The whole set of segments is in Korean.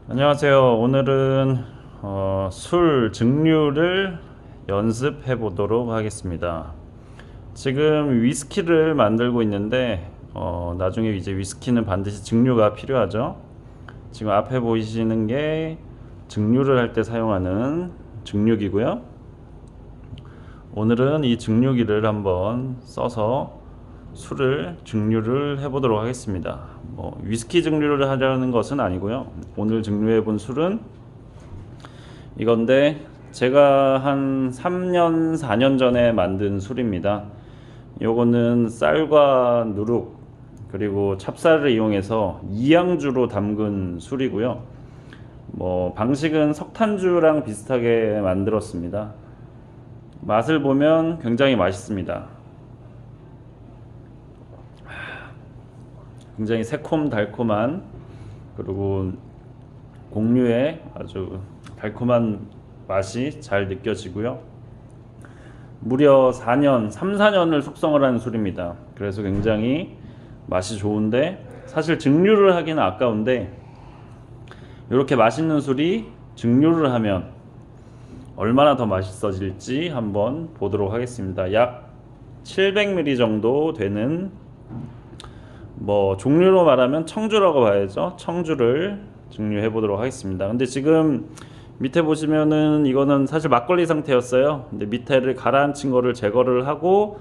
안녕하세요. 오늘은 술 증류를 연습해 보도록 하겠습니다. 지금 위스키를 만들고 있는데 나중에 이제 위스키는 반드시 증류가 필요하죠. 지금 앞에 보이시는 게 증류를 할 때 사용하는 증류기고요. 오늘은 이 증류기를 한번 써서 술을 증류를 해보도록 하겠습니다. 위스키 증류를 하려는 것은 아니고요. 오늘 증류해 본 술은 이건데 제가 한 3년 4년 전에 만든 술입니다. 요거는 쌀과 누룩 그리고 찹쌀을 이용해서 이양주로 담근 술이고요. 방식은 석탄주랑 비슷하게 만들었습니다. 맛을 보면 굉장히 맛있습니다. 굉장히 새콤달콤한, 그리고 곡류의 아주 달콤한 맛이 잘 느껴지고요. 무려 4년, 3, 4년을 숙성을 하는 술입니다. 그래서 굉장히 맛이 좋은데, 사실 증류를 하기는 아까운데 이렇게 맛있는 술이 증류를 하면 얼마나 더 맛있어질지 한번 보도록 하겠습니다. 약 700ml 정도 되는, 종류로 말하면 청주라고 봐야죠. 청주를 증류해 보도록 하겠습니다. 근데 지금 밑에 보시면은 이거는 사실 막걸리 상태였어요. 근데 밑에를 가라앉힌 거를 제거를 하고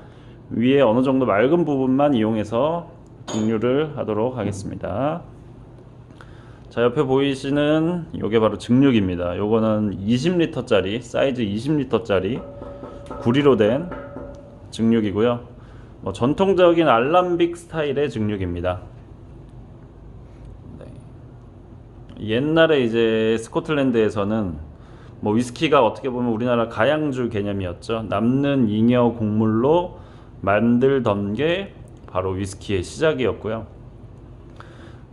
위에 어느 정도 맑은 부분만 이용해서 증류를 하도록 하겠습니다. 자, 옆에 보이시는 요게 바로 증류기입니다. 요거는 20리터짜리, 사이즈 20리터짜리 구리로 된 증류기고요. 전통적인 알람빅 스타일의 증류기입니다. 네. 옛날에 이제 스코틀랜드에서는 위스키가 어떻게 보면 우리나라 가양주 개념이었죠. 남는 잉여 곡물로 만들던 게 바로 위스키의 시작이었고요.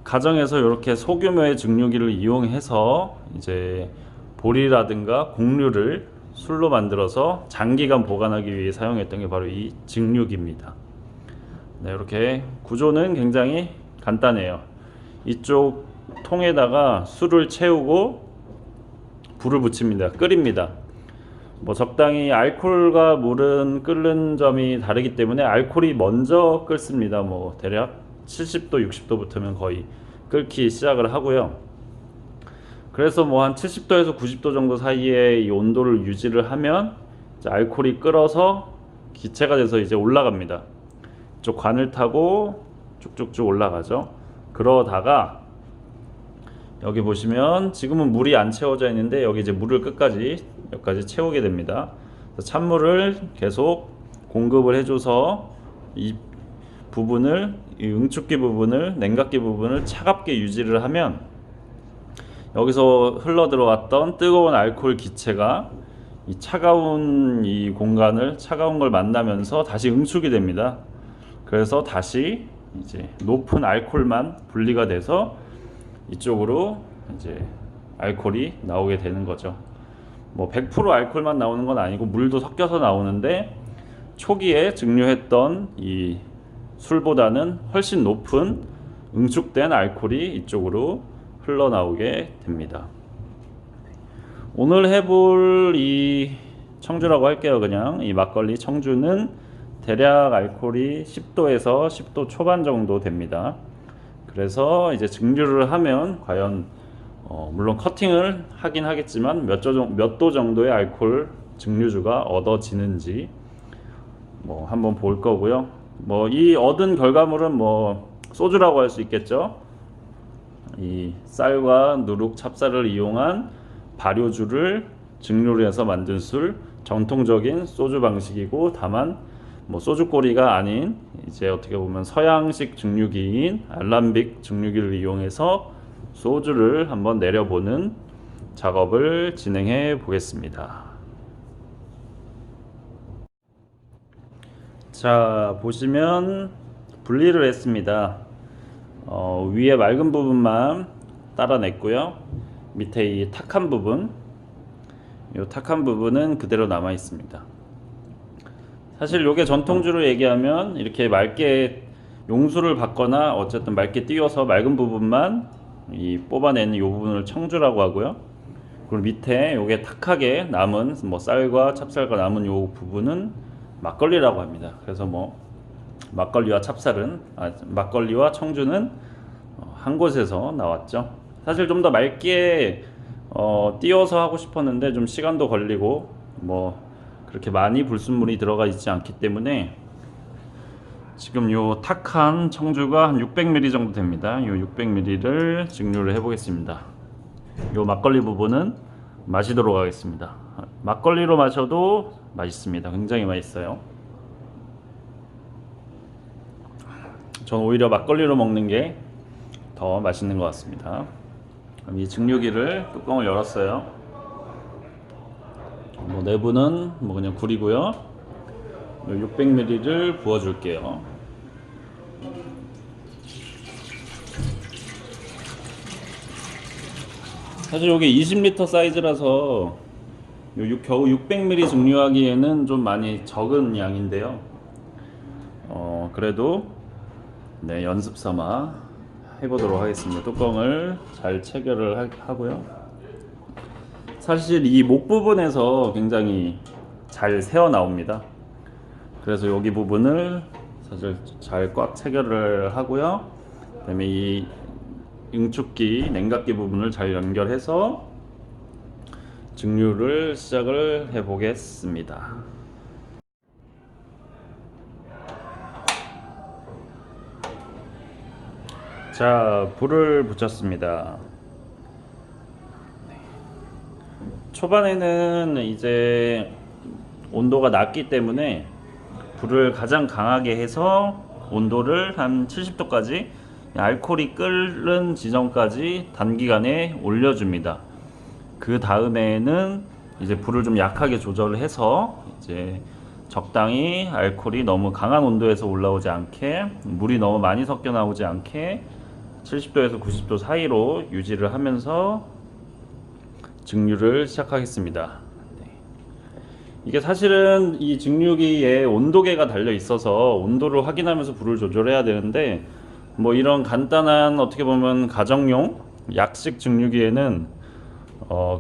가정에서 이렇게 소규모의 증류기를 이용해서 이제 보리라든가 곡류를 술로 만들어서 장기간 보관하기 위해 사용했던 게 바로 이 증류기입니다. 네, 이렇게 구조는 굉장히 간단해요. 이쪽 통에다가 술을 채우고 불을 붙입니다. 끓입니다. 적당히 알코올과 물은 끓는 점이 다르기 때문에 알코올이 먼저 끓습니다. 대략 70도, 60도부터면 거의 끓기 시작을 하고요. 그래서 한 70도에서 90도 정도 사이에 이 온도를 유지를 하면 이제 알코올이 끓어서 기체가 돼서 이제 올라갑니다. 이쪽 관을 타고 쭉쭉쭉 올라가죠. 그러다가 여기 보시면 지금은 물이 안 채워져 있는데 여기 이제 물을 여기까지 채우게 됩니다. 찬물을 계속 공급을 해줘서 이 응축기 부분을, 냉각기 부분을 차갑게 유지를 하면 여기서 흘러 들어왔던 뜨거운 알코올 기체가 이 차가운 이 공간을, 차가운 걸 만나면서 다시 응축이 됩니다. 그래서 다시 이제 높은 알코올만 분리가 돼서 이쪽으로 이제 알코올이 나오게 되는 거죠. 100% 알코올만 나오는 건 아니고 물도 섞여서 나오는데 초기에 증류했던 이 술보다는 훨씬 높은 응축된 알코올이 이쪽으로 흘러나오게 됩니다. 오늘 해볼 이 청주라고 할게요. 그냥 이 막걸리 청주는 대략 알코올이 10도에서 10도 초반 정도 됩니다. 그래서 이제 증류를 하면 과연 물론 커팅을 하긴 하겠지만 몇 도 정도의 알코올 증류주가 얻어지는지 한번 볼 거고요. 이 얻은 결과물은 소주라고 할 수 있겠죠. 이 쌀과 누룩, 찹쌀을 이용한 발효주를 증류를 해서 만든 술, 정통적인 소주 방식이고, 다만 소주꼬리가 아닌 이제 어떻게 보면 서양식 증류기인 알람빅 증류기를 이용해서 소주를 한번 내려보는 작업을 진행해 보겠습니다. 자, 보시면 분리를 했습니다. 위에 맑은 부분만 따라냈고요. 밑에 이 탁한 부분, 이 탁한 부분은 그대로 남아 있습니다. 사실 요게 전통주로 얘기하면 이렇게 맑게 용수를 받거나 어쨌든 맑게 띄워서 맑은 부분만 이 뽑아내는 이 부분을 청주라고 하고요. 그리고 밑에 요게 탁하게 남은 뭐 쌀과 찹쌀과 남은 요 부분은 막걸리라고 합니다. 그래서 뭐 막걸리와 찹쌀은 막걸리와 청주는 한 곳에서 나왔죠. 사실 좀 더 맑게 띄워서 하고 싶었는데 좀 시간도 걸리고 뭐 그렇게 많이 불순물이 들어가 있지 않기 때문에 지금 요 탁한 청주가 한 600ml 정도 됩니다. 요 600ml를 증류를 해 보겠습니다. 요 막걸리 부분은 마시도록 하겠습니다. 막걸리로 마셔도 맛있습니다. 굉장히 맛있어요. 전 오히려 막걸리로 먹는 게 더 맛있는 것 같습니다. 그럼 이 증류기를 뚜껑을 열었어요. 뭐 내부는 뭐 그냥 굴이고요. 600ml를 부어줄게요. 사실 이게 20L 사이즈라서 겨우 600ml 증류하기에는 좀 많이 적은 양인데요. 그래도 네, 연습 삼아 해보도록 하겠습니다. 뚜껑을 잘 체결을 하고요. 사실 이 목 부분에서 굉장히 잘 새어 나옵니다. 그래서 여기 부분을 사실 잘 꽉 체결을 하고요. 그다음에 이 응축기, 냉각기 부분을 잘 연결해서 증류를 시작을 해 보겠습니다. 자, 불을 붙였습니다. 초반에는 이제 온도가 낮기 때문에 불을 가장 강하게 해서 온도를 한 70도까지 알코올이 끓는 지점까지 단기간에 올려줍니다. 그 다음에는 이제 불을 좀 약하게 조절을 해서 이제 적당히 알코올이 너무 강한 온도에서 올라오지 않게, 물이 너무 많이 섞여 나오지 않게 70도에서 90도 사이로 유지를 하면서 증류를 시작하겠습니다. 이게 사실은 이 증류기에 온도계가 달려 있어서 온도를 확인하면서 불을 조절해야 되는데, 뭐 이런 간단한 어떻게 보면 가정용 약식 증류기에는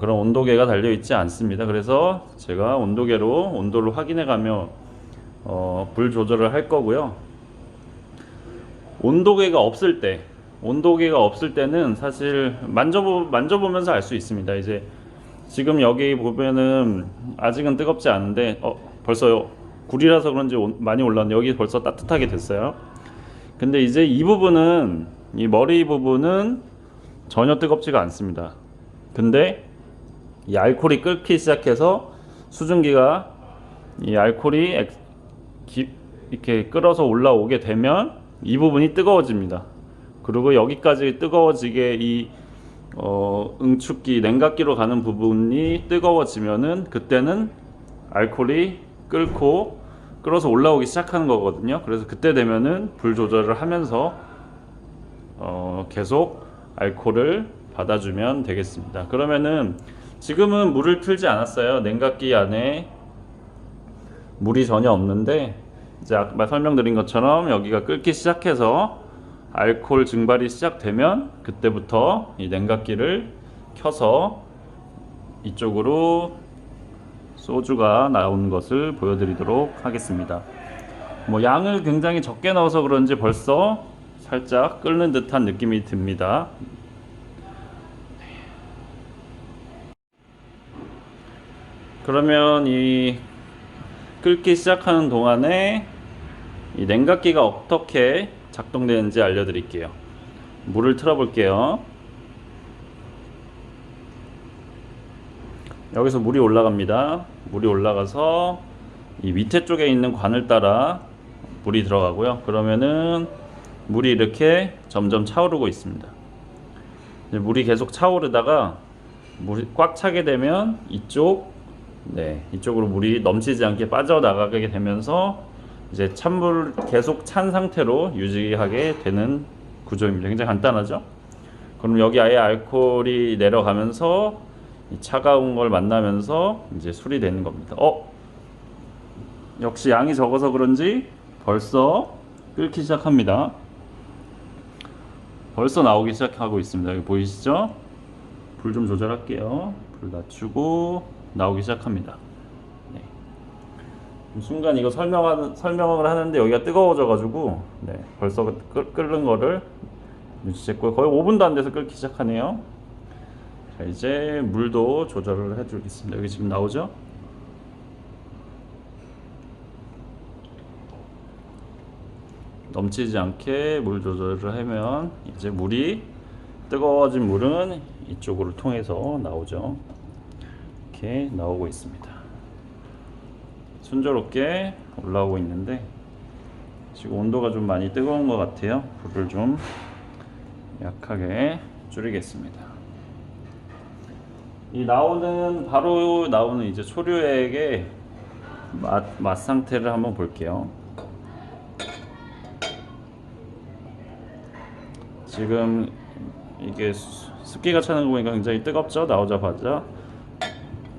그런 온도계가 달려 있지 않습니다. 그래서 제가 온도계로 온도를 확인해 가며 불 조절을 할 거고요. 온도계가 없을 때는 사실 만져보면서 알 수 있습니다. 이제 지금 여기 보면은 아직은 뜨겁지 않은데 벌써요. 굴이라서 그런지 많이 올랐는데 여기 벌써 따뜻하게 됐어요. 근데 이제 이 부분은, 이 머리 부분은 전혀 뜨겁지가 않습니다. 근데 이 알코올이 끓기 시작해서 수증기가 이 알코올이 이렇게 끓어서 올라오게 되면 이 부분이 뜨거워집니다. 그리고 여기까지 뜨거워지게 이 응축기, 냉각기로 가는 부분이 뜨거워지면은 그때는 알코올이 끓어서 올라오기 시작하는 거거든요. 그래서 그때 되면은 불 조절을 하면서 계속 알코올을 받아주면 되겠습니다. 그러면은 지금은 물을 틀지 않았어요. 냉각기 안에 물이 전혀 없는데, 이제 아까 설명드린 것처럼 여기가 끓기 시작해서 알코올 증발이 시작되면 그때부터 이 냉각기를 켜서 이쪽으로 소주가 나오는 것을 보여드리도록 하겠습니다. 뭐 양을 굉장히 적게 넣어서 그런지 벌써 살짝 끓는 듯한 느낌이 듭니다. 그러면 이 끓기 시작하는 동안에 이 냉각기가 어떻게 작동되는지 알려드릴게요. 물을 틀어 볼게요. 여기서 물이 올라갑니다. 물이 올라가서 이 밑에 쪽에 있는 관을 따라 물이 들어가고요. 그러면은 물이 이렇게 점점 차오르고 있습니다. 물이 계속 차오르다가 물이 꽉 차게 되면 이쪽으로 물이 넘치지 않게 빠져나가게 되면서 이제 찬물 계속 찬 상태로 유지하게 되는 구조입니다. 굉장히 간단하죠? 그럼 여기 아예 알코올이 내려가면서 이 차가운 걸 만나면서 이제 술이 되는 겁니다. 역시 양이 적어서 그런지 벌써 끓기 시작합니다. 벌써 나오기 시작하고 있습니다. 여기 보이시죠? 불 좀 조절할게요. 불 낮추고 나오기 시작합니다. 네. 순간 이거 설명을 하는데 여기가 뜨거워져가지고 네, 벌써 끓는 거를 눈치챘고요. 거의 5분도 안 돼서 끓기 시작하네요. 자, 이제 물도 조절을 해주겠습니다. 여기 지금 나오죠? 넘치지 않게 물 조절을 하면 이제 물이 뜨거워진 물은 이쪽으로 통해서 나오죠. 이렇게 나오고 있습니다. 순조롭게 올라오고 있는데 지금 온도가 좀 많이 뜨거운 것 같아요. 불을 좀 약하게 줄이겠습니다. 이 바로 나오는 이제 초류액의 맛 상태를 한번 볼게요. 지금 이게 습기가 차는 거 보니까 굉장히 뜨겁죠? 나오자마자.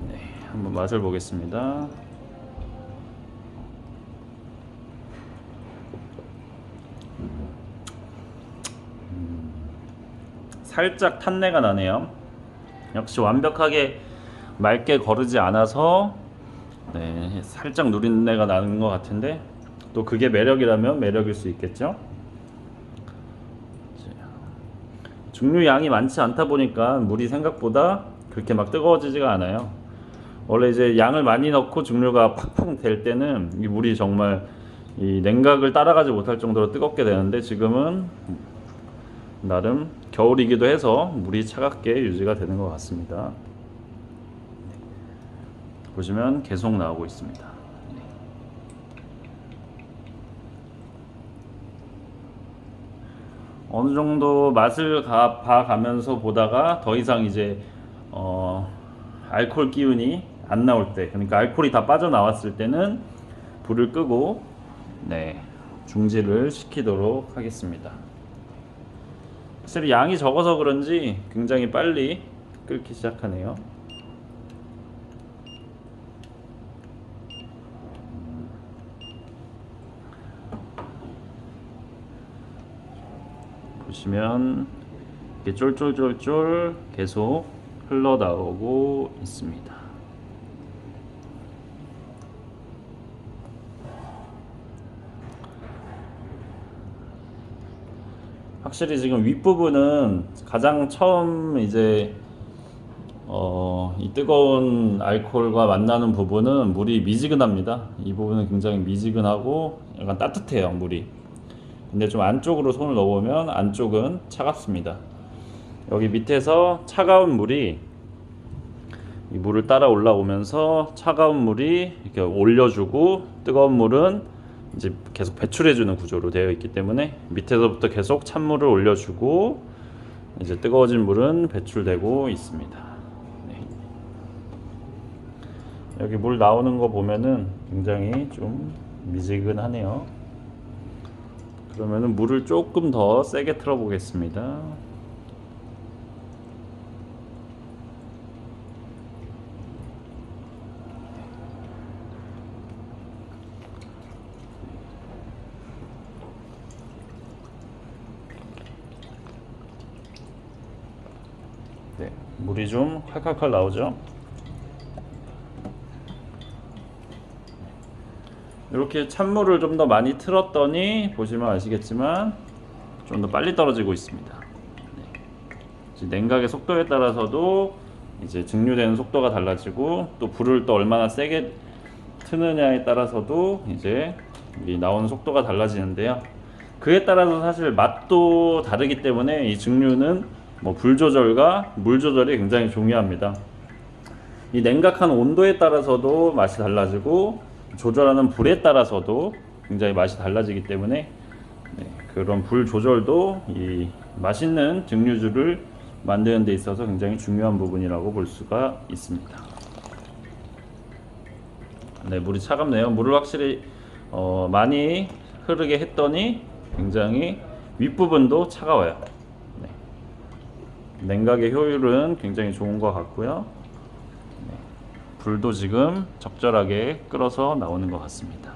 네, 한번 맛을 보겠습니다. 살짝 탄내가 나네요. 역시 완벽하게 맑게 거르지 않아서 네, 살짝 누린내가 나는 것 같은데 또 그게 매력이라면 매력일 수 있겠죠. 증류 양이 많지 않다 보니까 물이 생각보다 그렇게 막 뜨거워지지가 않아요. 원래 이제 양을 많이 넣고 증류가 팍팍 될 때는 이 물이 정말 이 냉각을 따라가지 못할 정도로 뜨겁게 되는데 지금은 나름 겨울이기도 해서 물이 차갑게 유지가 되는 것 같습니다. 보시면 계속 나오고 있습니다. 어느 정도 맛을 봐가면서 보다가 더 이상 이제 알코올 기운이 안 나올 때, 그러니까 알코올이 다 빠져나왔을 때는 불을 끄고 네, 중지를 시키도록 하겠습니다. 확실히 양이 적어서 그런지 굉장히 빨리 끓기 시작하네요. 보시면 이렇게 쫄쫄쫄쫄 계속 흘러나오고 있습니다. 확실히 지금 윗부분은 가장 처음 이제 이 뜨거운 알코올과 만나는 부분은 물이 미지근합니다. 이 부분은 굉장히 미지근하고 약간 따뜻해요, 물이. 근데 좀 안쪽으로 손을 넣어보면 안쪽은 차갑습니다. 여기 밑에서 차가운 물이 이 물을 따라 올라오면서 차가운 물이 이렇게 올려주고 뜨거운 물은 이제 계속 배출해주는 구조로 되어 있기 때문에 밑에서부터 계속 찬물을 올려주고 이제 뜨거워진 물은 배출되고 있습니다. 네. 여기 물 나오는 거 보면은 굉장히 좀 미지근하네요. 그러면은 물을 조금 더 세게 틀어 보겠습니다. 네, 물이 좀 칼칼칼 나오죠. 이렇게 찬물을 좀 더 많이 틀었더니 보시면 아시겠지만 좀 더 빨리 떨어지고 있습니다. 네. 냉각의 속도에 따라서도 이제 증류되는 속도가 달라지고 또 불을 또 얼마나 세게 트느냐에 따라서도 이제 이 나오는 속도가 달라지는데요. 그에 따라서 사실 맛도 다르기 때문에 이 증류는 뭐 불 조절과 물 조절이 굉장히 중요합니다. 이 냉각한 온도에 따라서도 맛이 달라지고 조절하는 불에 따라서도 굉장히 맛이 달라지기 때문에 네, 그런 불 조절도 이 맛있는 증류주를 만드는 데 있어서 굉장히 중요한 부분이라고 볼 수가 있습니다. 네, 물이 차갑네요. 물을 확실히 많이 흐르게 했더니 굉장히 윗부분도 차가워요. 네. 냉각의 효율은 굉장히 좋은 것 같고요. 네. 불도 지금 적절하게 끓어서 나오는 것 같습니다.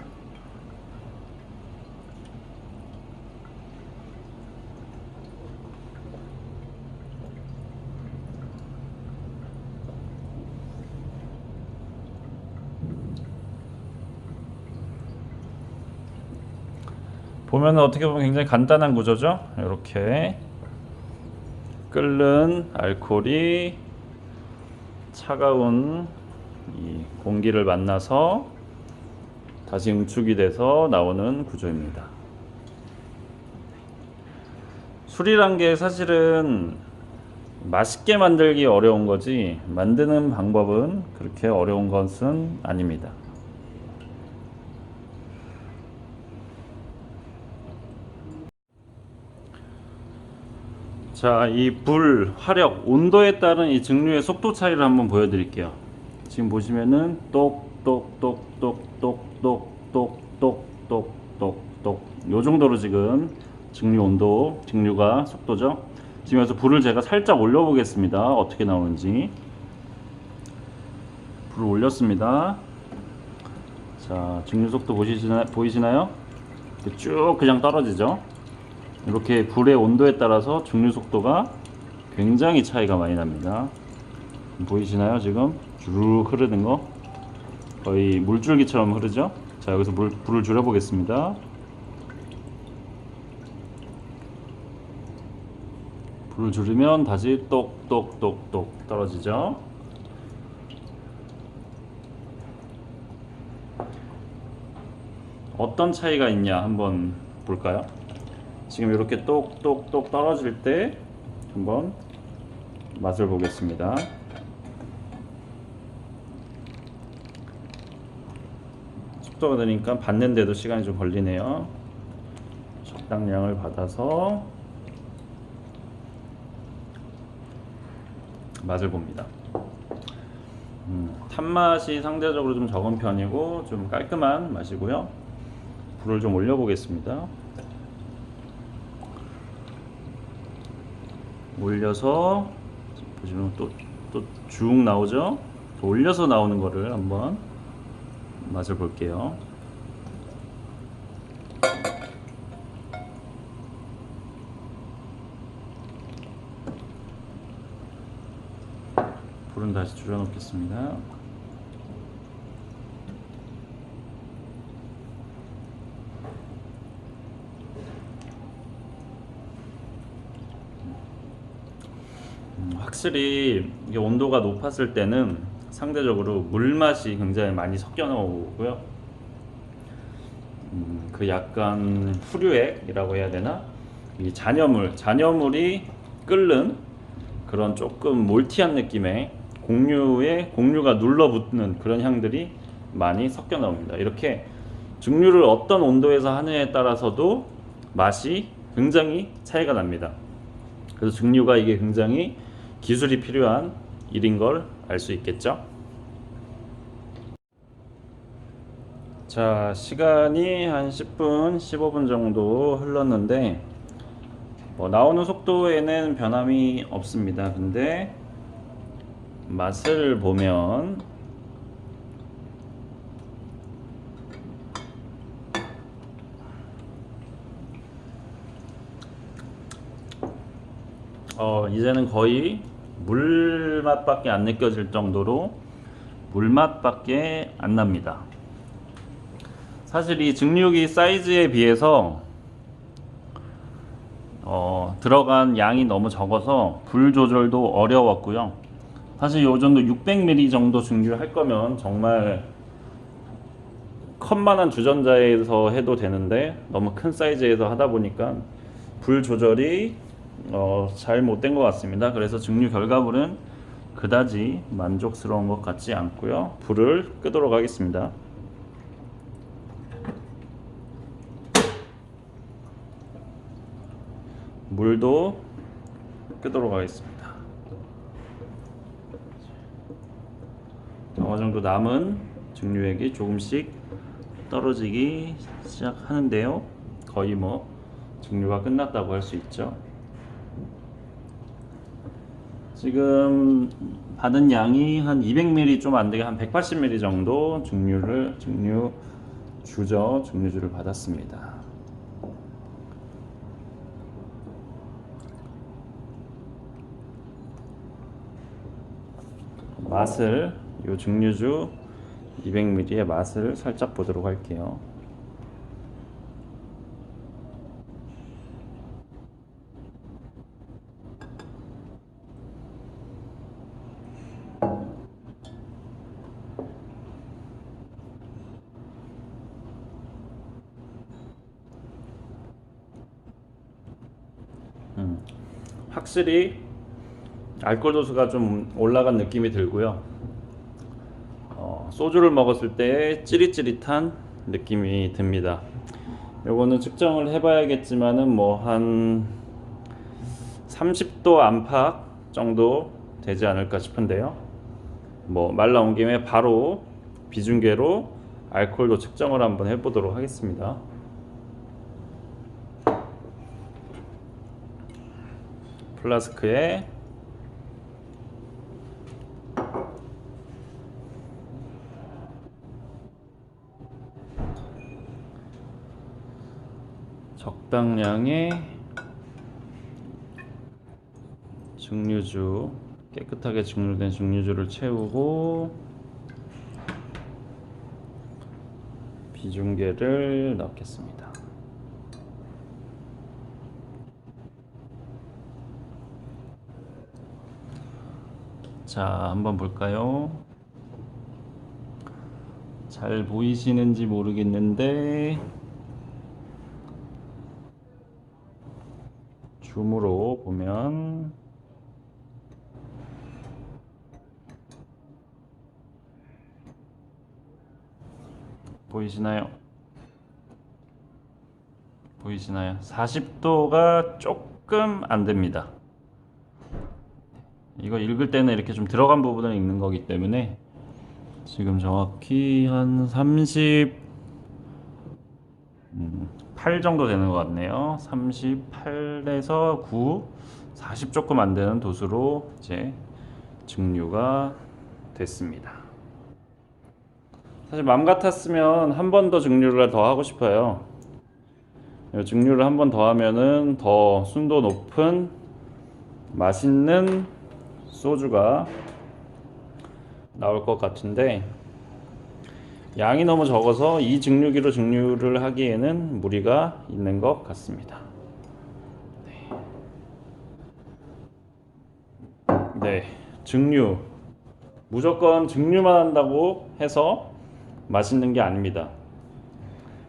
보면 어떻게 보면 굉장히 간단한 구조죠. 이렇게 끓는 알코올이 차가운 이 공기를 만나서 다시 응축이 돼서 나오는 구조입니다. 술이란 게 사실은 맛있게 만들기 어려운 거지 만드는 방법은 그렇게 어려운 것은 아닙니다. 자, 이 불, 화력, 온도에 따른 이 증류의 속도 차이를 한번 보여드릴게요. 지금 보시면은 똑똑똑똑똑똑똑똑똑똑똑 요 정도로 지금 증류 온도, 증류가 속도죠. 지금 여기서 불을 제가 살짝 올려보겠습니다. 어떻게 나오는지. 불을 올렸습니다. 자, 증류 속도 보이시나요? 쭉 그냥 떨어지죠. 이렇게 불의 온도에 따라서 증류 속도가 굉장히 차이가 많이 납니다. 보이시나요? 지금 쭉 흐르는 거 거의 물줄기처럼 흐르죠. 자, 여기서 불을 줄여 보겠습니다. 불을 줄이면 다시 똑똑똑똑 떨어지죠. 어떤 차이가 있냐 한번 볼까요? 지금 이렇게 똑똑똑 떨어질 때 한번 맛을 보겠습니다. 속도가 느니까 받는데도 시간이 좀 걸리네요. 적당량을 받아서 맛을 봅니다. 탄맛이 상대적으로 좀 적은 편이고 좀 깔끔한 맛이고요. 불을 좀 올려 보겠습니다. 올려서 보시면 또 쭉 나오죠. 올려서 나오는 거를 한번 맛을 볼게요. 불은 다시 줄여 놓겠습니다. 확실히 이게 온도가 높았을 때는 상대적으로 물맛이 굉장히 많이 섞여 나오고요. 그 약간 후류액이라고 해야 되나? 이 잔여물이 끓는 그런 조금 몰티한 느낌의 공유가 눌러붙는 그런 향들이 많이 섞여 나옵니다. 이렇게 증류를 어떤 온도에서 하느냐에 따라서도 맛이 굉장히 차이가 납니다. 그래서 증류가 이게 굉장히 기술이 필요한 일인 걸 알 수 있겠죠. 자, 시간이 한 10분, 15분 정도 흘렀는데 나오는 속도에는 변함이 없습니다. 근데 맛을 보면 이제는 거의 물맛밖에 안 느껴질 정도로 물맛밖에 안 납니다. 사실 이 증류기 사이즈에 비해서 들어간 양이 너무 적어서 불 조절도 어려웠고요. 사실 요 정도 600ml 정도 증류할 거면 정말 컵만한 주전자에서 해도 되는데 너무 큰 사이즈에서 하다 보니까 불 조절이 잘 못된 것 같습니다. 그래서 증류 결과물은 그다지 만족스러운 것 같지 않고요. 불을 끄도록 하겠습니다. 물도 끄도록 하겠습니다. 어느 정도 남은 증류액이 조금씩 떨어지기 시작하는데요. 거의 증류가 끝났다고 할 수 있죠. 지금 받은 양이 한 200ml 좀 안 되게 한 180ml 정도 증류주를 받았습니다. 맛을 이 증류주 200ml의 맛을 살짝 보도록 할게요. 확실히 알코올 도수가 좀 올라간 느낌이 들고요. 소주를 먹었을 때 찌릿찌릿한 느낌이 듭니다. 요거는 측정을 해봐야겠지만은 뭐 한 30도 안팎 정도 되지 않을까 싶은데요. 뭐 말 나온 김에 바로 비중계로 알코올도 측정을 한번 해보도록 하겠습니다. 플라스크에 적당량의 증류주, 깨끗하게 증류된 증류주를 채우고 비중계를 넣겠습니다. 자, 한번 볼까요? 잘 보이시는지 모르겠는데 줌으로 보면 보이시나요? 40도가 조금 안 됩니다. 이거 읽을 때는 이렇게 좀 들어간 부분을 읽는 거기 때문에 지금 정확히 한 38 정도 되는 것 같네요. 38에서 9, 40 조금 안 되는 도수로 이제 증류가 됐습니다. 사실 맘 같았으면 한 번 더 증류를 더 하고 싶어요. 증류를 한 번 더 하면은 더 순도 높은 맛있는 소주가 나올 것 같은데 양이 너무 적어서 이 증류기로 증류를 하기에는 무리가 있는 것 같습니다. 네, 증류 무조건 증류만 한다고 해서 맛있는 게 아닙니다.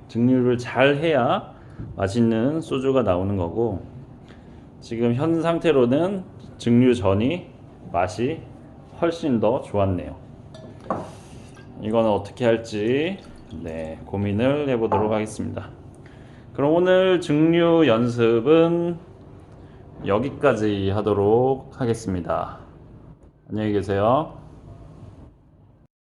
증류를 잘 해야 맛있는 소주가 나오는 거고, 지금 현 상태로는 증류 전이 맛이 훨씬 더 좋았네요. 이거는 어떻게 할지 고민을 해보도록 하겠습니다. 그럼 오늘 증류 연습은 여기까지 하도록 하겠습니다. 안녕히 계세요.